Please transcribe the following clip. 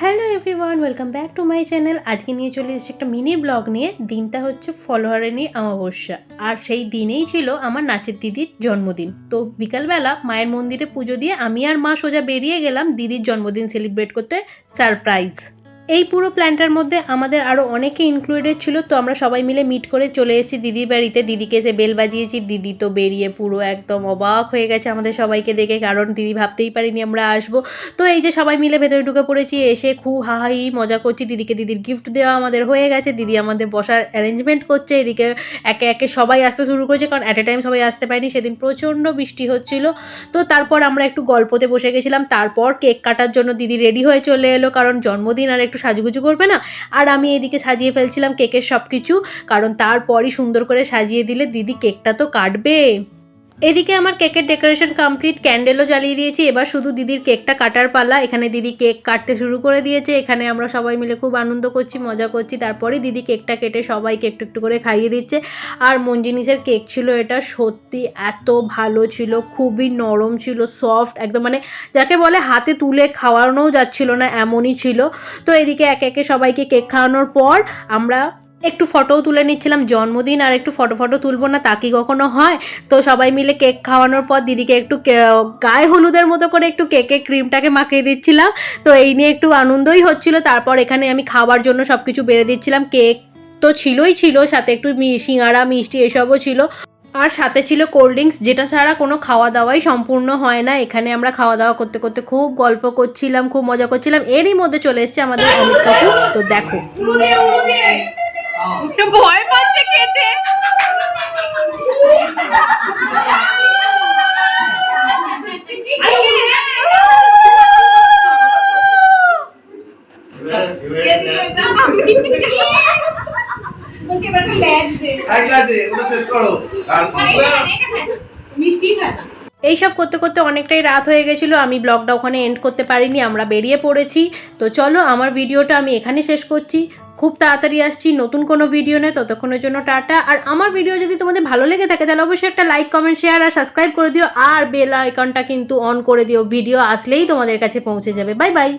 Hello everyone, welcome back to my channel. আজকে নিয়ে চলে এসেছি একটা মিনি ব্লগ নিয়ে। দিনটা হচ্ছে ফলোয়ারিনী অমাবস্যা, আর সেই দিনেই ছিল আমার নাচের দিদির জন্মদিন। তো বিকালবেলা মায়ের মন্দিরে পুজো দিয়ে আমি আর মা সোজা বেরিয়ে গেলাম দিদির জন্মদিন সেলিব্রেট করতে, সারপ্রাইজ। এই পুরো প্ল্যানটার মধ্যে আমাদের আরও অনেকে ইনক্লুডেড ছিল। তো আমরা সবাই মিলে মিট করে চলে এসেছি দিদির বাড়িতে। দিদিকে এসে বেল বাজিয়েছি। দিদি তো বেরিয়ে পুরো একদম অবাক হয়ে গেছে আমাদের সবাইকে দেখে, কারণ দিদি ভাবতেই পারিনি আমরা আসবো। তো এই যে সবাই মিলে ভেতরে ঢুকে পড়েছি, এসে খুব হাহাহি মজা করছি। দিদিকে দিদির গিফট দেওয়া আমাদের হয়ে গেছে। দিদি আমাদের বসার অ্যারেঞ্জমেন্ট করছে। এদিকে একে একে সবাই আসতে শুরু করেছে, কারণ অ্যাট এ টাইম সবাই আসতে পারেনি, সেদিন প্রচণ্ড বৃষ্টি হচ্ছিল। তো তারপর আমরা একটু গল্পতে বসে গেছিলাম। তারপর কেক কাটার জন্য দিদি রেডি হয়ে চলে এলো, কারণ জন্মদিন আর একটু সাজুগুজু করবে না। আর আমি এদিকে সাজিয়ে ফেলছিলাম কেকের সব কিছু, কারণ তারপরই সুন্দর করে সাজিয়ে দিলে দিদি কেকটা তো কাটবে। এদিকে আমার কেকের ডেকোরেশন কমপ্লিট, ক্যান্ডেলও জ্বালিয়ে দিয়েছি। এবার শুধু দিদির কেকটা কাটার পালা। এখানে দিদি কেক কাটতে শুরু করে দিয়েছে। এখানে আমরা সবাই মিলে খুব আনন্দ করছি, মজা করছি। তারপরে দিদি কেকটা কেটে সবাইকে একটু একটু করে খাইয়ে দিচ্ছে। আর মন জিনিসের কেক ছিল এটা, সত্যি এত ভালো ছিল, খুবই নরম ছিল, সফট একদম, মানে যাকে বলে হাতে তুলে খাওয়ানোও যাচ্ছিল না, এমনই ছিল। তো এদিকে একে একে সবাইকে কেক খাওয়ানোর পর আমরা একটু ফটোও তুলে নিচ্ছিলাম। জন্মদিন আর একটু ফটো তুলবো না তা কি কখনো হয়? তো সবাই মিলে কেক খাওয়ানোর পর দিদিকে একটু গায়ে হলুদের মতো করে একটু কেকে ক্রিমটাকে মাখিয়ে দিচ্ছিলাম। তো এই নিয়ে একটু আনন্দই হচ্ছিল। তারপর এখানে আমি খাওয়ার জন্য সব কিছু বেড়ে দিচ্ছিলাম। কেক তো ছিলই ছিল, সাথে একটু সিঙ্গাড়া মিষ্টি এসবও ছিল, আর সাথে ছিল কোল্ড ড্রিঙ্কস, যেটা ছাড়া কোনো খাওয়া দাওয়াই সম্পূর্ণ হয় না। এখানে আমরা খাওয়া দাওয়া করতে করতে খুব গল্প করছিলাম, খুব মজা করছিলাম। এরই মধ্যে চলে এসছে আমাদের অমিত কাকু। তো দেখো ভয় পাচ্ছে খেতে। এইসব করতে করতে অনেকটাই রাত হয়ে গেছিলো। আমি ব্লগটা ওখানে এন্ড করতে পারিনি, আমরা বেরিয়ে পড়েছি। তো চলো আমার ভিডিওটা আমি এখানে শেষ করছি। খুব তাড়াতাড়ি আসছি নতুন কোনো ভিডিও নেই, ততক্ষণের জন্য টাটা। আর আমার ভিডিও যদি তোমাদের ভালো লেগে থাকে তাহলে অবশ্যই একটা লাইক, কমেন্ট, শেয়ার আর সাবস্ক্রাইব করে দিও। আর বেল আইকনটা কিন্তু অন করে দিও, ভিডিও আসলেই তোমাদের কাছে পৌঁছে যাবে। Bye bye.